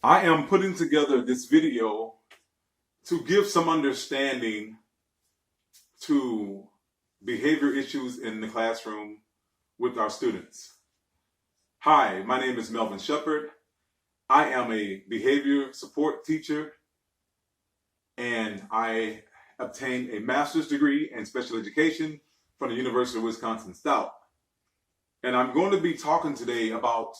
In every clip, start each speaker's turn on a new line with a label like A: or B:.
A: I am putting together this video to give some understanding to behavior issues in the classroom with our students. Hi, my name is Melvin Shepard. I am a behavior support teacher and I obtained a master's degree in special education from the University of Wisconsin-Stout. And I'm going to be talking today about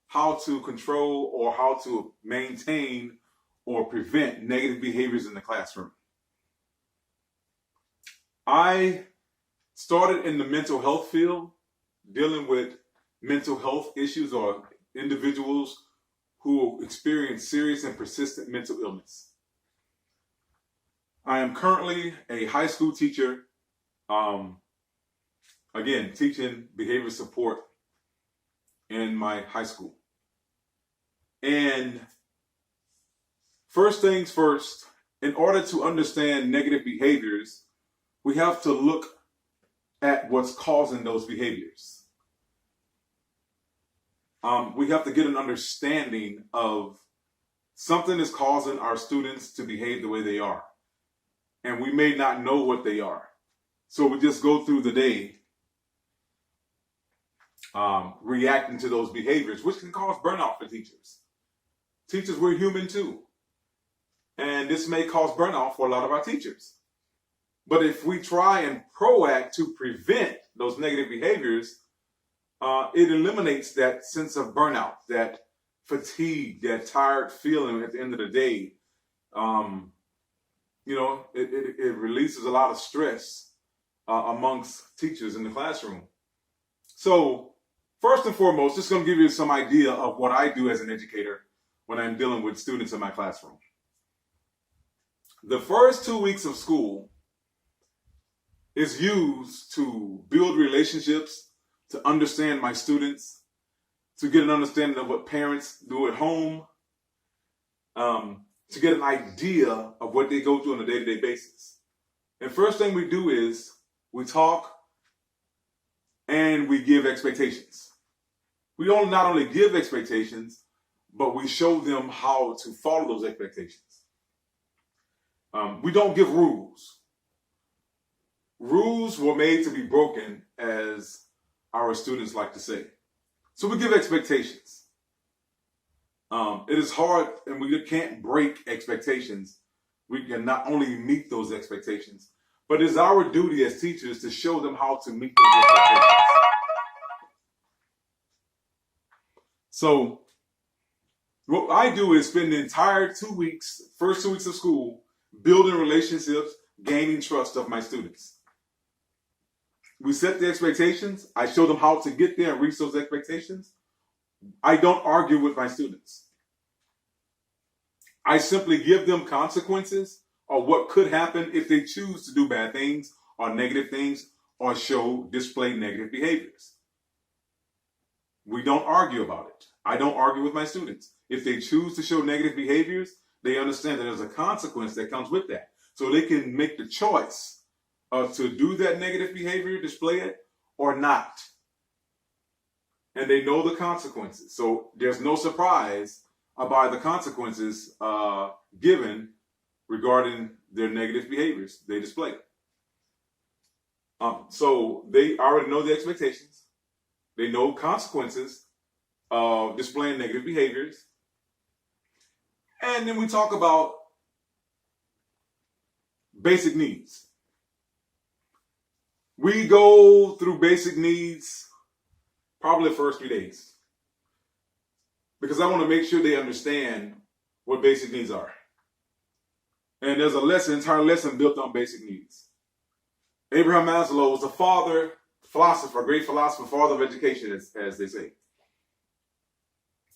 A: how to control or how to maintain or prevent negative behaviors in the classroom. I started in the mental health field, dealing with mental health issues or individuals who experience serious and persistent mental illness. I am currently a high school teacher, again, teaching behavior support in my high school. And first things first, in order to understand negative behaviors, we have to look at what's causing those behaviors. We have to get an understanding of something is causing our students to behave the way they are. And we may not know what they are. So we just go through the day reacting to those behaviors, which can cause burnout for teachers. Teachers, we're human too. And this may cause burnout for a lot of our teachers. But if we try and proact to prevent those negative behaviors, it eliminates that sense of burnout, that fatigue, that tired feeling at the end of the day. It releases a lot of stress amongst teachers in the classroom. So first and foremost, just going to give you some idea of what I do as an educator when I'm dealing with students in my classroom. The first 2 weeks of school is used to build relationships, to understand my students, to get an understanding of what parents do at home, to get an idea of what they go through on a day-to-day basis. And first thing we do is we talk and we give expectations. We not only give expectations, but we show them how to follow those expectations. We don't give rules. Rules were made to be broken, as our students like to say. So we give expectations. It is hard, and we can't break expectations. We can not only meet those expectations, but it's our duty as teachers to show them how to meet those expectations. So what I do is spend the entire first 2 weeks of school, building relationships, gaining trust of my students. We set the expectations. I show them how to get there and reach those expectations. I don't argue with my students. I simply give them consequences of what could happen if they choose to do bad things or negative things or display negative behaviors. We don't argue about it. I don't argue with my students. If they choose to show negative behaviors, they understand that there's a consequence that comes with that. So they can make the choice to do that negative behavior, display it, or not. And they know the consequences. So there's no surprise about the consequences given regarding their negative behaviors they display. So they already know the expectations. They know consequences of displaying negative behaviors. And then we talk about basic needs. We go through basic needs probably the first 3 days, because I want to make sure they understand what basic needs are. And there's entire lesson built on basic needs. Abraham Maslow was a great philosopher, father of education, as they say.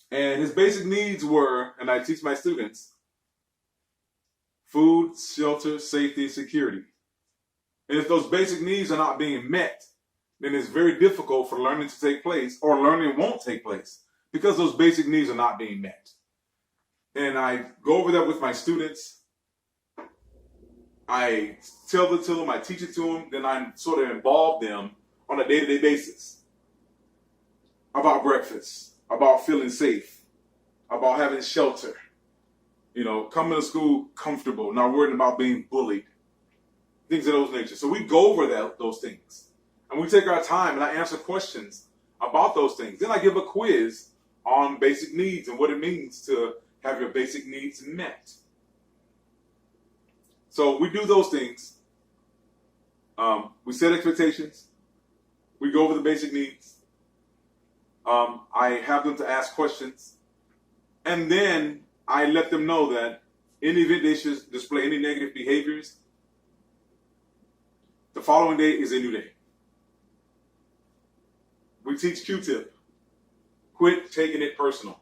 A: And his basic needs were, and I teach my students, food, shelter, safety, security. And if those basic needs are not being met, then it's very difficult for learning to take place, or learning won't take place, because those basic needs are not being met. And I go over that with my students. I tell it to them, I teach it to them, then I sort of involve them on a day-to-day basis about breakfast, about feeling safe, about having shelter, coming to school comfortable, not worried about being bullied, things of those nature. So we go over those things, and we take our time, and I answer questions about those things. Then I give a quiz on basic needs and what it means to have your basic needs met. So we do those things. We set expectations. We go over the basic needs. I have them to ask questions. And then I let them know that in the event they should display any negative behaviors, the following day is a new day. We teach Q-tip. Quit taking it personal.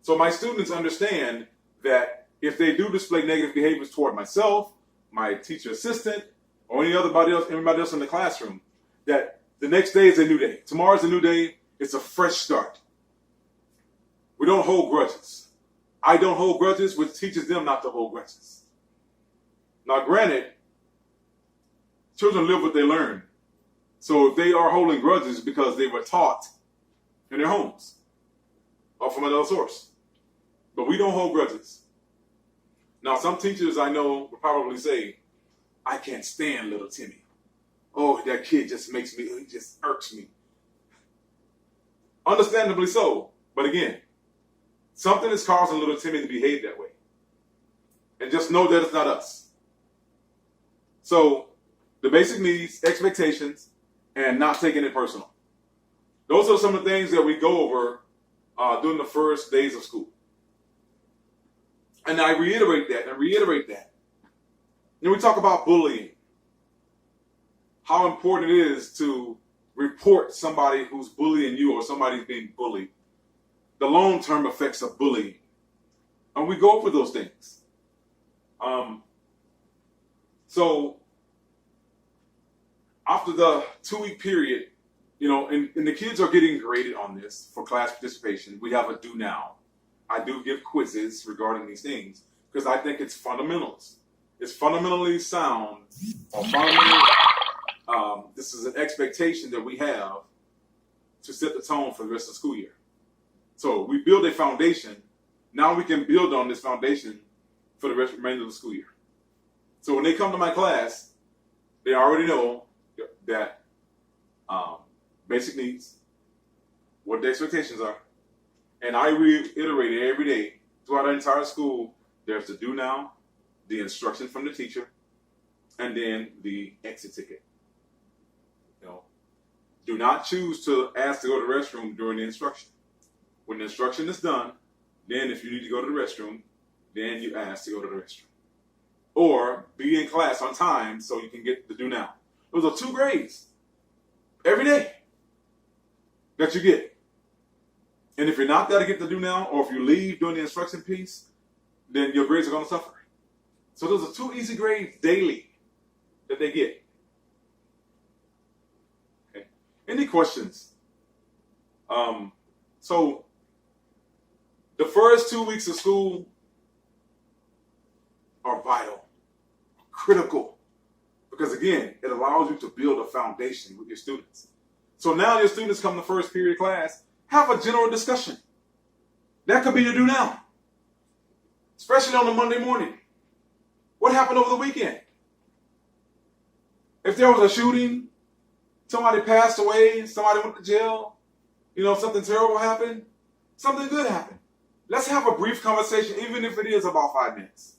A: So my students understand that if they do display negative behaviors toward myself, my teacher assistant, or anybody else in the classroom, that the next day is a new day. Tomorrow's a new day. It's a fresh start. We don't hold grudges. I don't hold grudges, which teaches them not to hold grudges. Now, granted, children live what they learn. So if they are holding grudges because they were taught in their homes or from another source. But we don't hold grudges. Now, some teachers I know will probably say, I can't stand little Timmy. Oh, that kid just he just irks me. Understandably so. But again, something is causing little Timmy to behave that way. And just know that it's not us. So, the basic needs, expectations, and not taking it personal. Those are some of the things that we go over during the first days of school. And I reiterate that. Then we talk about bullying. How important it is to report somebody who's bullying you or somebody's being bullied. The long-term effects of bullying. And we go over those things. So after the 2-week period, and the kids are getting graded on this for class participation. We have a do now. I do give quizzes regarding these things because I think it's fundamentals. It's fundamentally sound, or fundamentally, this is an expectation that we have to set the tone for the rest of the school year. So we build a foundation. Now we can build on this foundation for the remainder of the school year. So when they come to my class, they already know that basic needs, what the expectations are. And I reiterate it every day throughout the entire school. There's the do now, the instruction from the teacher, and then the exit ticket. Do not choose to ask to go to the restroom during the instruction. When the instruction is done, then if you need to go to the restroom, then you ask to go to the restroom. Or be in class on time so you can get the do now. Those are 2 grades every day that you get. And if you're not there to get the do now, or if you leave during the instruction piece, then your grades are going to suffer. So those are 2 easy grades daily that they get. Okay. Any questions? So the first 2 weeks of school are vital, critical, because again, it allows you to build a foundation with your students. So now your students come to first period class, have a general discussion. That could be your do now, especially on a Monday morning. What happened over the weekend? If there was a shooting, somebody passed away, somebody went to jail, something terrible happened, something good happened. Let's have a brief conversation, even if it is about 5 minutes.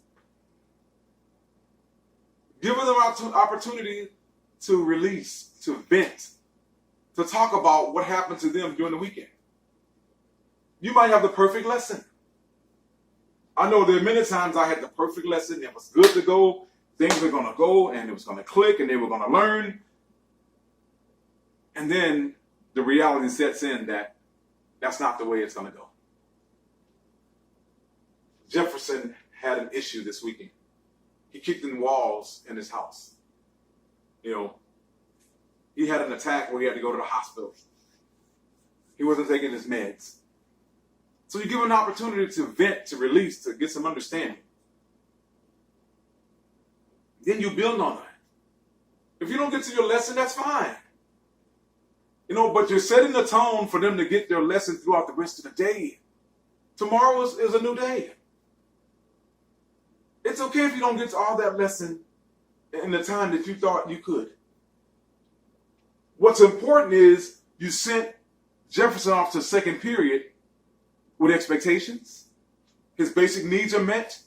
A: Give them an opportunity to release, to vent, to talk about what happened to them during the weekend. You might have the perfect lesson. I know there are many times I had the perfect lesson. It was good to go. Things were going to go, and it was going to click, and they were going to learn. And then the reality sets in that that's not the way it's going to go. Jefferson had an issue this weekend. He kicked in walls in his house. He had an attack where he had to go to the hospital. He wasn't taking his meds. So you give him an opportunity to vent, to release, to get some understanding. Then you build on that. If you don't get to your lesson, that's fine. But you're setting the tone for them to get their lesson throughout the rest of the day. Tomorrow is a new day. It's okay if you don't get to all that lesson in the time that you thought you could. What's important is you sent Jefferson off to second period with expectations. His basic needs are met.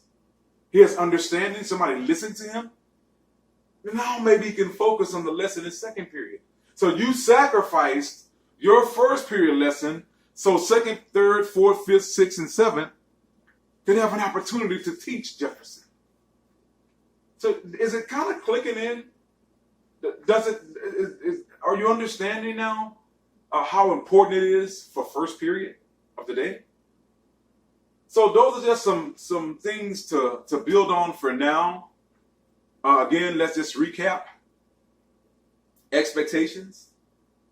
A: He has understanding. Somebody listened to him. Now maybe he can focus on the lesson in second period. So you sacrificed your first period lesson so second, third, fourth, fifth, sixth, and seventh can have an opportunity to teach Jefferson. So is it kind of clicking in? Are you understanding now how important it is for first period of the day? So those are just some things to build on for now. Again, let's just recap. Expectations,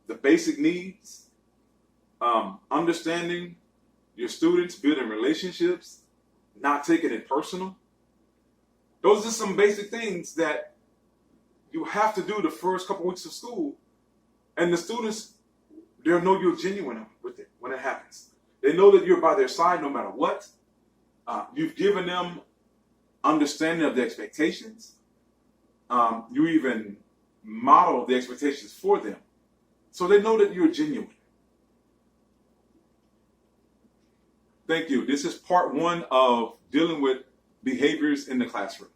A: the basic needs, understanding your students, building relationships, not taking it personal. Those are some basic things that you have to do the first couple weeks of school. And the students, they'll know you're genuine with it when it happens. They know that you're by their side no matter what. You've given them understanding of the expectations. You even model the expectations for them. So they know that you're genuine. Thank you. This is part one of dealing with behaviors in the classroom.